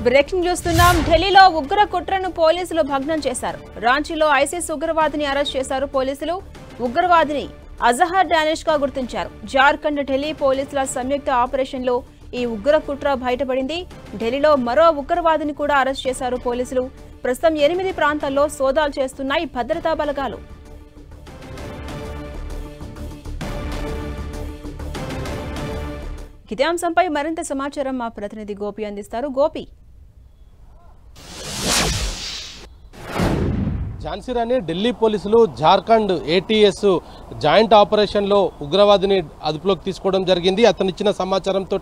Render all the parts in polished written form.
Breaking చూస్తున్నాం. ఢిల్లీలో ఉగ్ర కుట్రను పోలీసులు భగ్నం చేశారు. రాంచీలో ఐసిస్ ఉగ్రవాదిని అరెస్ట్ చేశారు పోలీసులు. ఉగ్రవాదిని అజహర్ డానిష్ గా గుర్తించారు. జార్ఖండ్ ఢిల్లీ పోలీసుల సంయుక్త ఆపరేషన్లో ఈ ఉగ్ర కుట్ర బయటపడింది. ఢిల్లీలో మరో ఉగ్రవాదిని కూడా అరెస్ట్ చేశారు పోలీసులు. ప్రస్తుతం 8 ప్రాంతాల్లో సోదాలు చేస్తున్నాయి భద్రతా బలగాలు. ఇదే అంశంపై మరింత సమాచారం మా ప్రతినిధి గోపి అందిస్తారు. గోపి, ఝాన్సీ రాణి, ఢిల్లీ పోలీసులు జార్ఖండ్ ఏటీఎస్ జాయింట్ ఆపరేషన్లో ఉగ్రవాదిని అదుపులోకి తీసుకోవడం జరిగింది. అతను ఇచ్చిన సమాచారంతో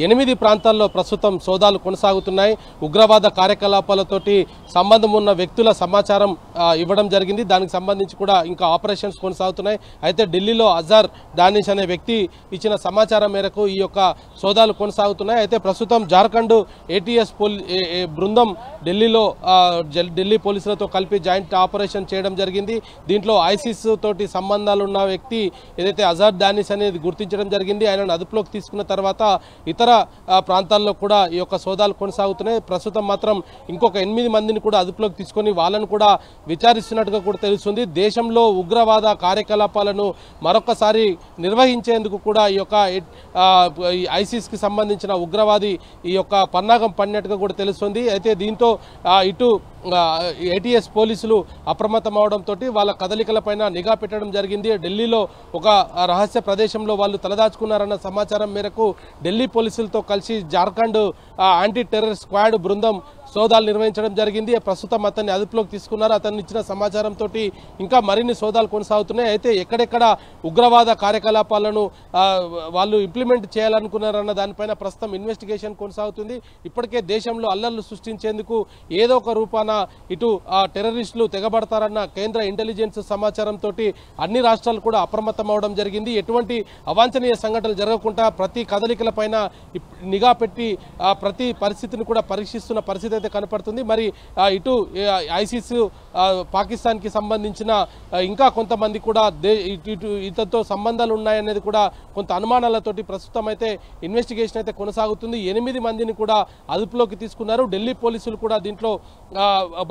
8 ప్రాంతాల్లో ప్రస్తుతం సోదాలు కొనసాగుతున్నాయి. ఉగ్రవాద కార్యకలాపాలతోటి సంబంధం ఉన్న వ్యక్తుల సమాచారం ఇవ్వడం జరిగింది. దానికి సంబంధించి కూడా ఇంకా ఆపరేషన్స్ కొనసాగుతున్నాయి. అయితే ఢిల్లీలో అజహర్ డానిష్ అనే వ్యక్తి ఇచ్చిన సమాచారం మేరకు ఈ యొక్క సోదాలు కొనసాగుతున్నాయి. అయితే ప్రస్తుతం జార్ఖండ్ ఏటీఎస్ బృందం ఢిల్లీ పోలీసులతో కలిపి జాయింట్ ఆపరేషన్ చేయడం జరిగింది. దీంట్లో ఐసిస్ తోటి సంబంధాలు ఉన్న వ్యక్తి ఏదైతే అజహర్ డానిష్ అనేది గుర్తించడం జరిగింది. ఆయనను అదుపులోకి తీసుకున్న తర్వాత ఇతర ప్రాంతాల్లో కూడా ఈ యొక్క సోదాలు కొనసాగుతున్నాయి. ప్రస్తుతం మాత్రం ఇంకొక 8 మందిని కూడా అదుపులోకి తీసుకొని వాళ్ళను కూడా విచారిస్తున్నట్టుగా కూడా తెలుస్తుంది. దేశంలో ఉగ్రవాద కార్యకలాపాలను మరొకసారి నిర్వహించేందుకు కూడా ఈ యొక్క ఐసిస్ కి సంబంధించిన ఉగ్రవాది ఈ యొక్క పన్నాగం పడినట్టుగా కూడా తెలుస్తుంది. అయితే దీంతో ఇటు ఏటీఎస్ పోలీసులు అప్రమత్తం అవడంతో వాళ్ళ కదలికలపైన నిఘా పెట్టడం జరిగింది. ఢిల్లీలో ఒక రహస్య ప్రదేశంలో వాళ్ళు తలదాచుకున్నారన్న సమాచారం మేరకు ఢిల్లీ పోలీసులతో కలిసి జార్ఖండ్ యాంటీ టెర్రర్ స్క్వాడ్ బృందం సోదాలు నిర్వహించడం జరిగింది. ప్రస్తుతం అతన్ని అదుపులోకి తీసుకున్నారు. అతన్ని ఇచ్చిన సమాచారంతో ఇంకా మరిన్ని సోదాలు కొనసాగుతున్నాయి. అయితే ఎక్కడెక్కడ ఉగ్రవాద కార్యకలాపాలను వాళ్ళు ఇంప్లిమెంట్ చేయాలనుకున్నారన్న దానిపైన ప్రస్తుతం ఇన్వెస్టిగేషన్ కొనసాగుతుంది. ఇప్పటికే దేశంలో అల్లర్లు సృష్టించేందుకు ఏదో ఒక రూపాన ఇటు టెర్రరిస్టులు తెగబడతారన్న కేంద్ర ఇంటెలిజెన్స్ సమాచారంతో అన్ని రాష్ట్రాలు కూడా అప్రమత్తం అవడం జరిగింది. ఎటువంటి అవాంఛనీయ సంఘటనలు జరగకుండా ప్రతి కదలికలపైన నిఘా పెట్టి ప్రతి పరిస్థితిని కూడా పరీక్షిస్తున్న పరిస్థితి అయితే కనపడుతుంది. మరి ఇటు ఐసిస్ పాకిస్తాన్ కి సంబంధించిన ఇంకా కొంతమంది కూడా ఇతనితో సంబంధాలు ఉన్నాయనేది కూడా కొంత అనుమానాలతోటి ప్రస్తుతం అయితే ఇన్వెస్టిగేషన్ అయితే కొనసాగుతుంది. 8 మందిని కూడా అదుపులోకి తీసుకున్నారు. ఢిల్లీ పోలీసులు కూడా దీంట్లో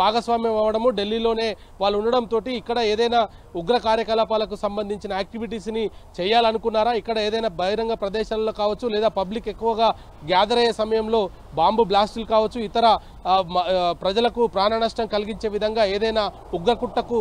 భాగస్వామ్యం అవ్వడము, ఢిల్లీలోనే వాళ్ళు ఉండడంతో ఇక్కడ ఏదైనా ఉగ్ర కార్యకలాపాలకు సంబంధించిన యాక్టివిటీస్ ని చేయాలనుకున్నారా, ఇక్కడ ఏదైనా బహిరంగ ప్రదేశాల్లో కావచ్చు లేదా పబ్లిక్ ఎక్కువగా గ్యాదర్ అయ్యే సమయంలో బాంబు బ్లాస్టులు కావచ్చు, ఇతర ప్రజలకు ప్రాణ నష్టం కలిగించే విధంగా ఏదైనా ఉగ్రకుట్టకు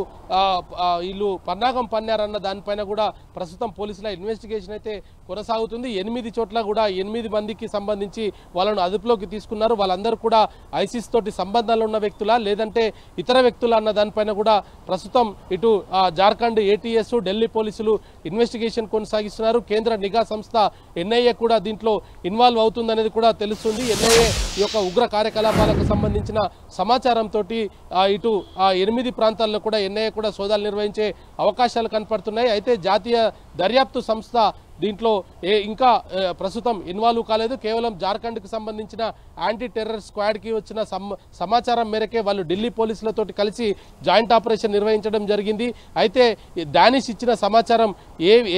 వీళ్ళు పన్నాగం పన్నారన్న దానిపైన కూడా ప్రస్తుతం పోలీసుల ఇన్వెస్టిగేషన్ అయితే కొనసాగుతుంది. 8 చోట్ల కూడా 8 మందికి సంబంధించి వాళ్ళను అదుపులోకి తీసుకున్నారు. వాళ్ళందరూ కూడా ఐసిస్ తోటి సంబంధాలు ఉన్న వ్యక్తులా లేదంటే ఇతర వ్యక్తుల అన్న దానిపైన కూడా ప్రస్తుతం ఇటు జార్ఖండ్ ఏటీఎస్ ఢిల్లీ పోలీసులు ఇన్వెస్టిగేషన్ కొనసాగిస్తున్నారు. కేంద్ర నిఘా సంస్థ ఎన్ఐఏ కూడా దీంట్లో ఇన్వాల్వ్ అవుతుందనేది కూడా తెలుస్తుంది. ఎన్ఐఏ ఈ యొక్క ఉగ్ర కార్యకలాపాలకు సంబంధించిన సమాచారంతో ఇటు 8 ప్రాంతాల్లో కూడా ఎన్ఐఏ కూడా సోదాలు నిర్వహించే అవకాశాలు కనపడుతున్నాయి. అయితే జాతీయ దర్యాప్తు సంస్థ దీంట్లో ఇంకా ప్రస్తుతం ఇన్వాల్వ్ కాలేదు. కేవలం జార్ఖండ్కి సంబంధించిన యాంటీ టెర్రర్ స్క్వాడ్కి వచ్చిన సమాచారం మేరకే వాళ్ళు ఢిల్లీ పోలీసులతో కలిసి జాయింట్ ఆపరేషన్ నిర్వహించడం జరిగింది. అయితే డానిష్ ఇచ్చిన సమాచారం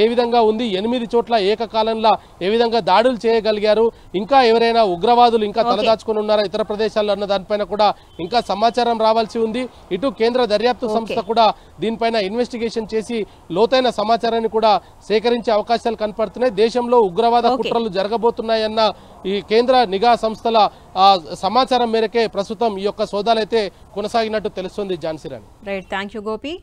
ఏ విధంగా ఉంది, 8 చోట్ల ఏకకాలంలో ఏ విధంగా దాడులు చేయగలిగారు, ఇంకా ఎవరైనా ఉగ్రవాదులు ఇంకా తలదాచుకుని ఉన్నారా ఇతర ప్రదేశాల్లో అన్న దానిపైన కూడా ఇంకా సమాచారం రావాల్సి ఉంది. ఇటు కేంద్ర దర్యాప్తు సంస్థ కూడా దీనిపైన ఇన్వెస్టిగేషన్ చేసి లోతైన సమాచారాన్ని కూడా సేకరించే అవకాశాలు కనపడుతున్నాయి. దేశంలో ఉగ్రవాద కుట్రలు జరగబోతున్నాయన్న ఈ కేంద్ర నిఘా సంస్థల సమాచారం మేరకే ప్రస్తుతం ఈ యొక్క సోదాలైతే కొనసాగినట్టు తెలుస్తుంది. ఝాన్సీ రాణి. Right, thank you Gopi.